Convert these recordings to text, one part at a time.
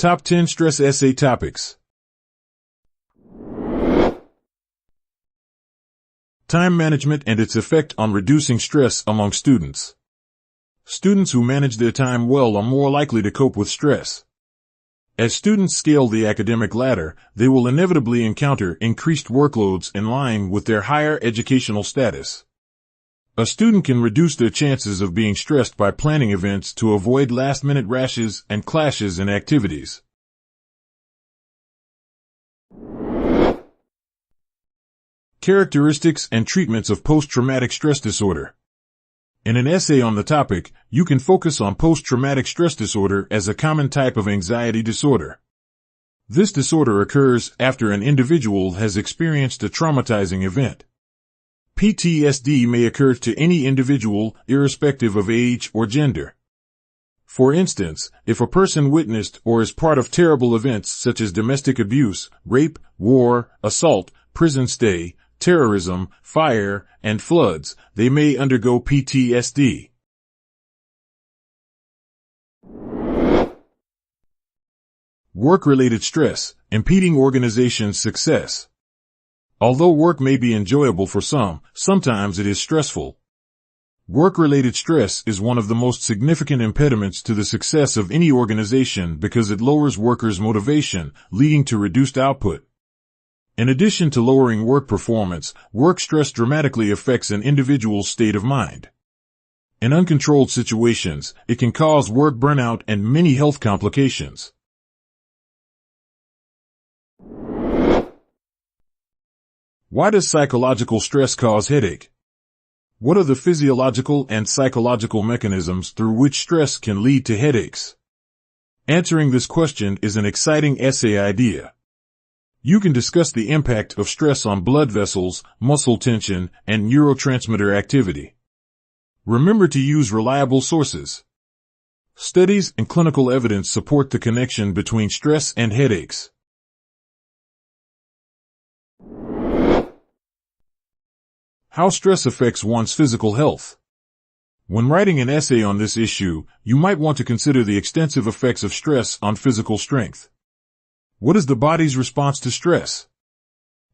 Top 10 Stress Essay Topics. Time management and its effect on reducing stress among students. Students who manage their time well are more likely to cope with stress. As students scale the academic ladder, they will inevitably encounter increased workloads in line with their higher educational status. A student can reduce their chances of being stressed by planning events to avoid last-minute rashes and clashes in activities. Characteristics and treatments of post-traumatic stress disorder. In an essay on the topic, you can focus on post-traumatic stress disorder as a common type of anxiety disorder. This disorder occurs after an individual has experienced a traumatizing event. PTSD may occur to any individual, irrespective of age or gender. For instance, if a person witnessed or is part of terrible events such as domestic abuse, rape, war, assault, prison stay, terrorism, fire, and floods, they may undergo PTSD. Work-related stress, impeding organizations' success. Although work may be enjoyable for some, sometimes it is stressful. Work-related stress is one of the most significant impediments to the success of any organization because it lowers workers' motivation, leading to reduced output. In addition to lowering work performance, work stress dramatically affects an individual's state of mind. In uncontrolled situations, it can cause work burnout and many health complications. Why does psychological stress cause headache? What are the physiological and psychological mechanisms through which stress can lead to headaches? Answering this question is an exciting essay idea. You can discuss the impact of stress on blood vessels, muscle tension, and neurotransmitter activity. Remember to use reliable sources. Studies and clinical evidence support the connection between stress and headaches. How stress affects one's physical health. When writing an essay on this issue, you might want to consider the extensive effects of stress on physical strength. What is the body's response to stress?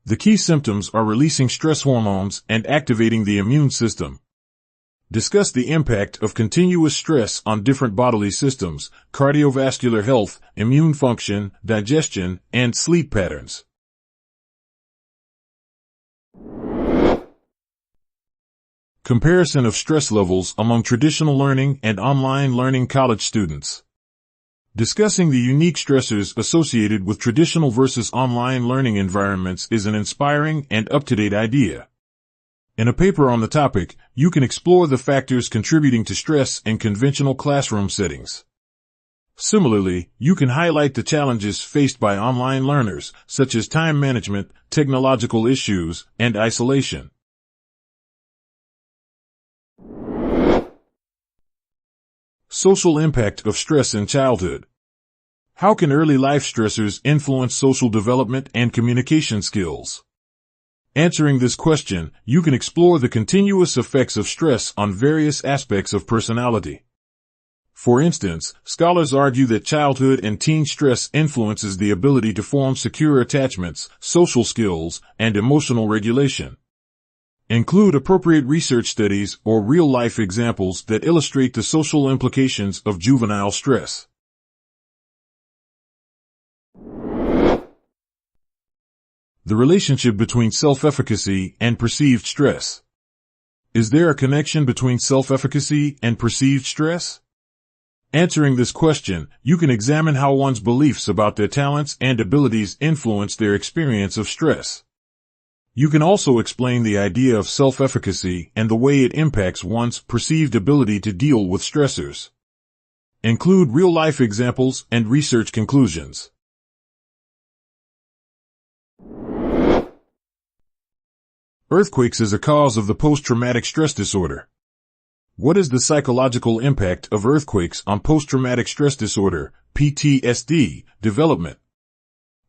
The key symptoms are releasing stress hormones and activating the immune system. Discuss the impact of continuous stress on different bodily systems, cardiovascular health, immune function, digestion, and sleep patterns. Comparison of stress levels among traditional learning and online learning college students. Discussing the unique stressors associated with traditional versus online learning environments is an inspiring and up-to-date idea. In a paper on the topic, you can explore the factors contributing to stress in conventional classroom settings. Similarly, you can highlight the challenges faced by online learners, such as time management, technological issues, and isolation. Social impact of stress in childhood. How can early life stressors influence social development and communication skills? Answering this question, you can explore the continuous effects of stress on various aspects of personality. For instance, scholars argue that childhood and teen stress influences the ability to form secure attachments, social skills, and emotional regulation. Include appropriate research studies or real-life examples that illustrate the social implications of juvenile stress. The relationship between self-efficacy and perceived stress. Is there a connection between self-efficacy and perceived stress? Answering this question, you can examine how one's beliefs about their talents and abilities influence their experience of stress. You can also explain the idea of self-efficacy and the way it impacts one's perceived ability to deal with stressors. Include real-life examples and research conclusions. Earthquakes as a cause of the post-traumatic stress disorder. What is the psychological impact of earthquakes on post-traumatic stress disorder, PTSD, development?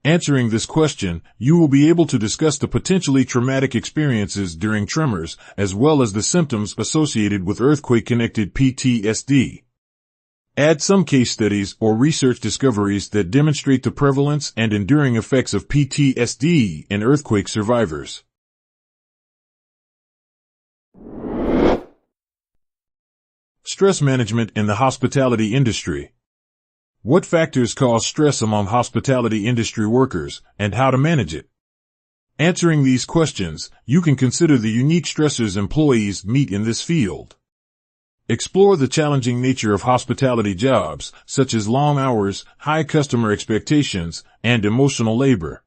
Answering this question, you will be able to discuss the potentially traumatic experiences during tremors, as well as the symptoms associated with earthquake-connected PTSD. Add some case studies or research discoveries that demonstrate the prevalence and enduring effects of PTSD in earthquake survivors. Stress management in the hospitality industry. What factors cause stress among hospitality industry workers, and how to manage it? Answering these questions, you can consider the unique stressors employees meet in this field. Explore the challenging nature of hospitality jobs, such as long hours, high customer expectations, and emotional labor.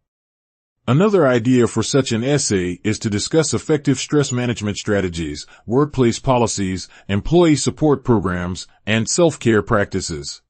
Another idea for such an essay is to discuss effective stress management strategies, workplace policies, employee support programs, and self-care practices.